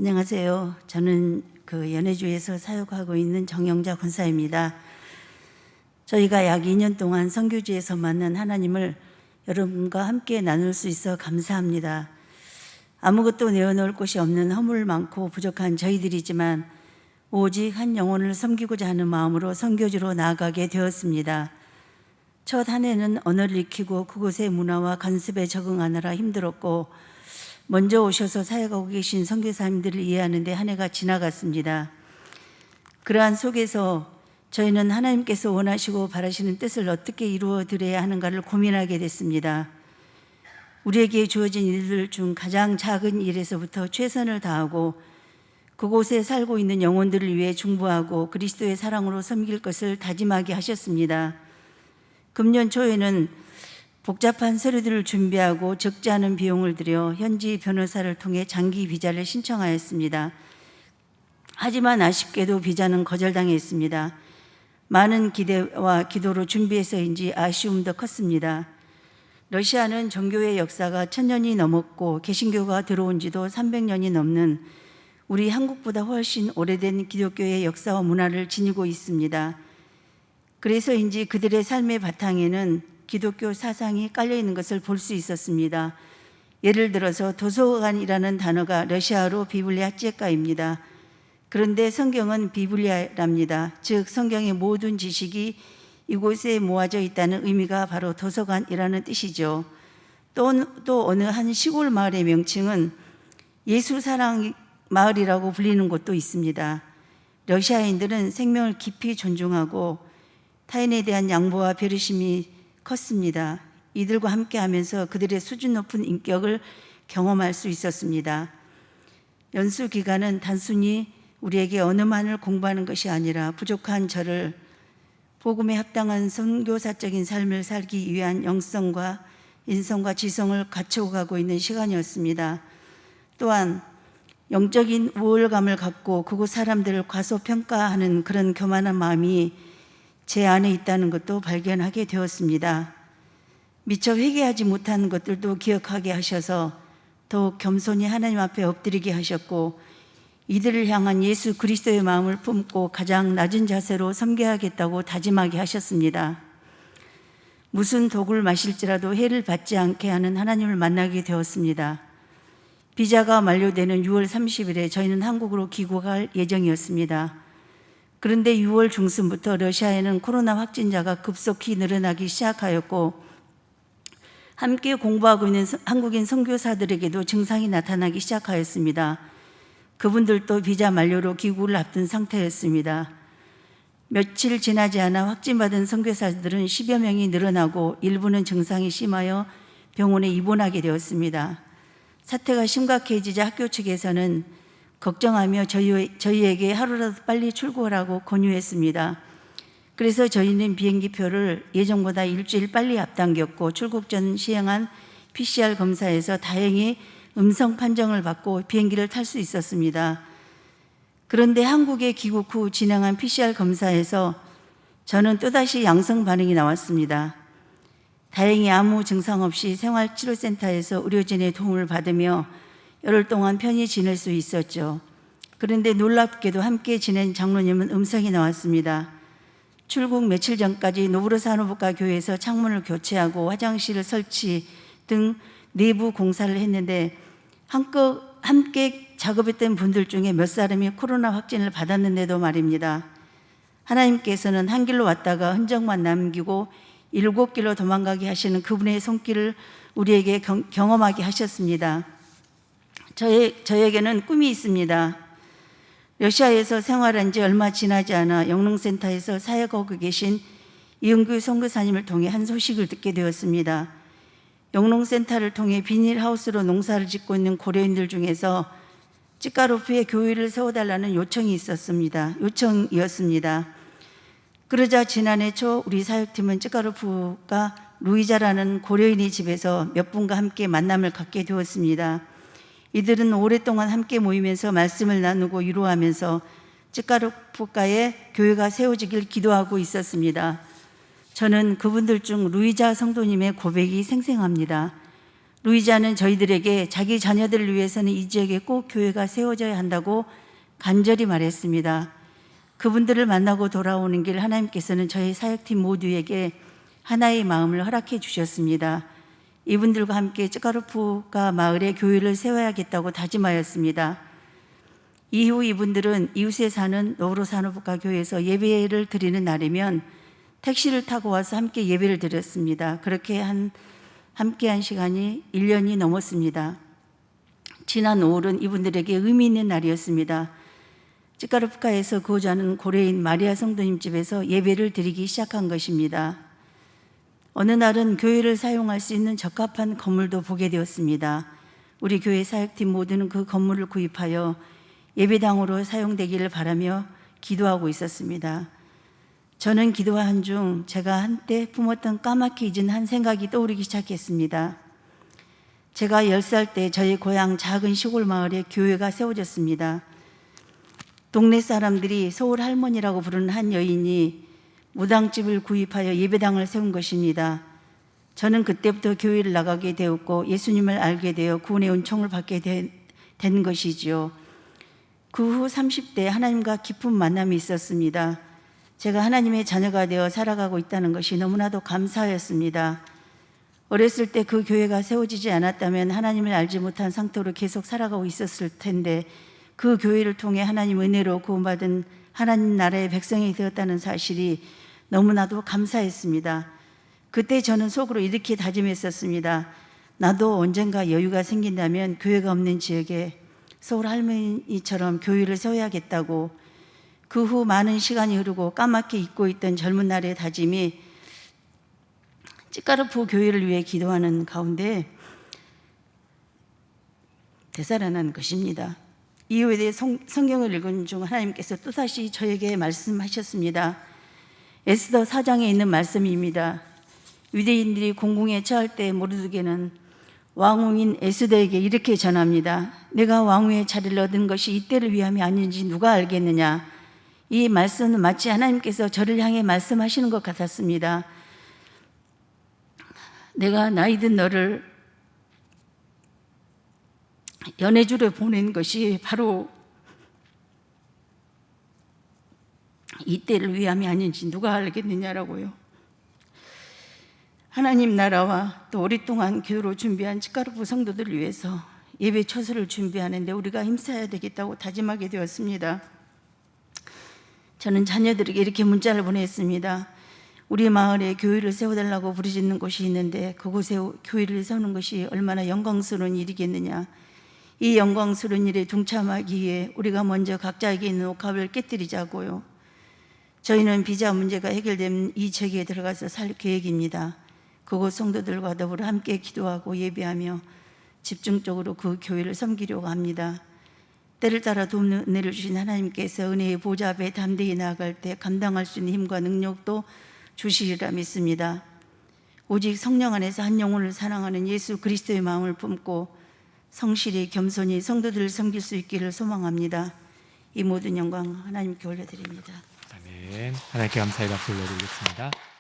안녕하세요. 저는 연해주에서 사역하고 있는 정영자 권사입니다. 저희가 약 2년 동안 선교지에서 만난 하나님을 여러분과 함께 나눌 수 있어 감사합니다. 아무것도 내어놓을 곳이 없는 허물 많고 부족한 저희들이지만 오직 한 영혼을 섬기고자 하는 마음으로 선교지로 나아가게 되었습니다. 첫 한 해는 언어를 익히고 그곳의 문화와 관습에 적응하느라 힘들었고, 먼저 오셔서 사역하고 계신 선교사님들을 이해하는 데 한 해가 지나갔습니다. 그러한 속에서 저희는 하나님께서 원하시고 바라시는 뜻을 어떻게 이루어 드려야 하는가를 고민하게 됐습니다. 우리에게 주어진 일들 중 가장 작은 일에서부터 최선을 다하고 그곳에 살고 있는 영혼들을 위해 중보하고 그리스도의 사랑으로 섬길 것을 다짐하게 하셨습니다. 금년 초에는 복잡한 서류들을 준비하고 적지 않은 비용을 들여 현지 변호사를 통해 장기 비자를 신청하였습니다. 하지만 아쉽게도 비자는 거절당했습니다. 많은 기대와 기도로 준비해서인지 아쉬움도 컸습니다. 러시아는 종교의 역사가 1000년이 넘었고 개신교가 들어온 지도 300년이 넘는 우리 한국보다 훨씬 오래된 기독교의 역사와 문화를 지니고 있습니다. 그래서인지 그들의 삶의 바탕에는 기독교 사상이 깔려있는 것을 볼 수 있었습니다. 예를 들어서 도서관이라는 단어가 러시아어로 비블리아 째까입니다. 그런데 성경은 비블리아랍니다. 즉 성경의 모든 지식이 이곳에 모아져 있다는 의미가 바로 도서관이라는 뜻이죠. 또 어느 한 시골 마을의 명칭은 예수 사랑 마을이라고 불리는 곳도 있습니다. 러시아인들은 생명을 깊이 존중하고 타인에 대한 양보와 배려심이 컸습니다. 이들과 함께 하면서 그들의 수준 높은 인격을 경험할 수 있었습니다. 연수 기간은 단순히 우리에게 언어만을 공부하는 것이 아니라 부족한 저를 복음에 합당한 선교사적인 삶을 살기 위한 영성과 인성과 지성을 갖춰가고 있는 시간이었습니다. 또한 영적인 우월감을 갖고 그곳 사람들을 과소평가하는 그런 교만한 마음이 제 안에 있다는 것도 발견하게 되었습니다. 미처 회개하지 못한 것들도 기억하게 하셔서 더욱 겸손히 하나님 앞에 엎드리게 하셨고, 이들을 향한 예수 그리스도의 마음을 품고 가장 낮은 자세로 섬겨야겠다고 다짐하게 하셨습니다. 무슨 독을 마실지라도 해를 받지 않게 하는 하나님을 만나게 되었습니다. 비자가 만료되는 6월 30일에 저희는 한국으로 귀국할 예정이었습니다. 그런데 6월 중순부터 러시아에는 코로나 확진자가 급속히 늘어나기 시작하였고, 함께 공부하고 있는 한국인 선교사들에게도 증상이 나타나기 시작하였습니다. 그분들도 비자 만료로 귀국을 앞둔 상태였습니다. 며칠 지나지 않아 확진받은 선교사들은 10여 명이 늘어나고 일부는 증상이 심하여 병원에 입원하게 되었습니다. 사태가 심각해지자 학교 측에서는 걱정하며 저희에게 하루라도 빨리 출국하라고 권유했습니다. 그래서 저희는 비행기표를 예정보다 일주일 빨리 앞당겼고 출국 전 시행한 PCR 검사에서 다행히 음성 판정을 받고 비행기를 탈 수 있었습니다. 그런데 한국에 귀국 후 진행한 PCR 검사에서 저는 또다시 양성 반응이 나왔습니다. 다행히 아무 증상 없이 생활치료센터에서 의료진의 도움을 받으며 열흘 동안 편히 지낼 수 있었죠. 그런데 놀랍게도 함께 지낸 장로님은 음성이 나왔습니다. 출국 며칠 전까지 노브로사노브카 교회에서 창문을 교체하고 화장실 설치 등 내부 공사를 했는데 함께 작업했던 분들 중에 몇 사람이 코로나 확진을 받았는데도 말입니다. 하나님께서는 한 길로 왔다가 흔적만 남기고 7길로 도망가게 하시는 그분의 손길을 우리에게 경험하게 하셨습니다. 저에게는 꿈이 있습니다. 러시아에서 생활한 지 얼마 지나지 않아 영농센터에서 사역하고 계신 이은규 선교사님을 통해 한 소식을 듣게 되었습니다. 영농센터를 통해 비닐하우스로 농사를 짓고 있는 고려인들 중에서 찌까로프에 교회를 세워달라는 요청이었습니다. 그러자 지난해 초 우리 사역팀은 찌까로프가 루이자라는 고려인의 집에서 몇 분과 함께 만남을 갖게 되었습니다. 이들은 오랫동안 함께 모이면서 말씀을 나누고 위로하면서 찌까로프가에 교회가 세워지길 기도하고 있었습니다. 저는 그분들 중 루이자 성도님의 고백이 생생합니다. 루이자는 저희들에게 자기 자녀들을 위해서는 이 지역에 꼭 교회가 세워져야 한다고 간절히 말했습니다. 그분들을 만나고 돌아오는 길 하나님께서는 저희 사역팀 모두에게 하나의 마음을 허락해 주셨습니다. 이분들과 함께 쯔카르푸가 마을에 교회를 세워야겠다고 다짐하였습니다. 이후 이분들은 이웃에 사는 노브로사노브카 교회에서 예배를 드리는 날이면 택시를 타고 와서 함께 예배를 드렸습니다. 그렇게 함께한 시간이 1년이 넘었습니다. 지난 5월은 이분들에게 의미 있는 날이었습니다. 쯔카르푸카에서 거주하는 고래인 마리아 성도님 집에서 예배를 드리기 시작한 것입니다. 어느 날은 교회를 사용할 수 있는 적합한 건물도 보게 되었습니다. 우리 교회 사역팀 모두는 그 건물을 구입하여 예배당으로 사용되기를 바라며 기도하고 있었습니다. 저는 기도한 중 제가 한때 품었던 까맣게 잊은 한 생각이 떠오르기 시작했습니다. 제가 10살 때 저희 고향 작은 시골 마을에 교회가 세워졌습니다. 동네 사람들이 서울 할머니라고 부르는 한 여인이 무당집을 구입하여 예배당을 세운 것입니다. 저는 그때부터 교회를 나가게 되었고 예수님을 알게 되어 구원의 은총을 받게 된 것이지요. 그 후 30대에 하나님과 깊은 만남이 있었습니다. 제가 하나님의 자녀가 되어 살아가고 있다는 것이 너무나도 감사하였습니다. 어렸을 때 그 교회가 세워지지 않았다면 하나님을 알지 못한 상태로 계속 살아가고 있었을 텐데 그 교회를 통해 하나님 은혜로 구원받은 하나님 나라의 백성이 되었다는 사실이 너무나도 감사했습니다. 그때 저는 속으로 이렇게 다짐했었습니다. 나도 언젠가 여유가 생긴다면 교회가 없는 지역에 서울 할머니처럼 교회를 세워야겠다고. 그 후 많은 시간이 흐르고 까맣게 잊고 있던 젊은 날의 다짐이 찌까르푸 교회를 위해 기도하는 가운데 되살아난 것입니다. 이후에 성경을 읽은 중 하나님께서 또다시 저에게 말씀하셨습니다. 에스더 4장에 있는 말씀입니다. 유대인들이 공궁에 처할 때 모르드게는 왕후인 에스더에게 이렇게 전합니다. 내가 왕후의 자리를 얻은 것이 이때를 위함이 아닌지 누가 알겠느냐. 이 말씀은 마치 하나님께서 저를 향해 말씀하시는 것 같았습니다. 내가 나이 든 너를 연해주로 보낸 것이 바로 이때를 위함이 아닌지 누가 알겠느냐라고요. 하나님 나라와 또 오랫동안 기도로 준비한 찌까르푸 성도들을 위해서 예배 초소를 준비하는데 우리가 힘써야 되겠다고 다짐하게 되었습니다. 저는 자녀들에게 이렇게 문자를 보냈습니다. 우리 마을에 교회를 세워달라고 부르짖는 곳이 있는데 그곳에 교회를 세우는 것이 얼마나 영광스러운 일이겠느냐. 이 영광스러운 일에 동참하기 위해 우리가 먼저 각자에게 있는 옥합을 깨뜨리자고요. 저희는 비자 문제가 해결된 이 지역에 들어가서 살 계획입니다. 그곳 성도들과 더불어 함께 기도하고 예배하며 집중적으로 그 교회를 섬기려고 합니다. 때를 따라 돕는 은혜를 주신 하나님께서 은혜의 보좌 앞에 담대히 나아갈 때 감당할 수 있는 힘과 능력도 주시리라 믿습니다. 오직 성령 안에서 한 영혼을 사랑하는 예수 그리스도의 마음을 품고 성실히 겸손히 성도들을 섬길 수 있기를 소망합니다. 이 모든 영광 하나님께 올려드립니다. 아멘. 하나님께 감사의 박수 올려드리겠습니다.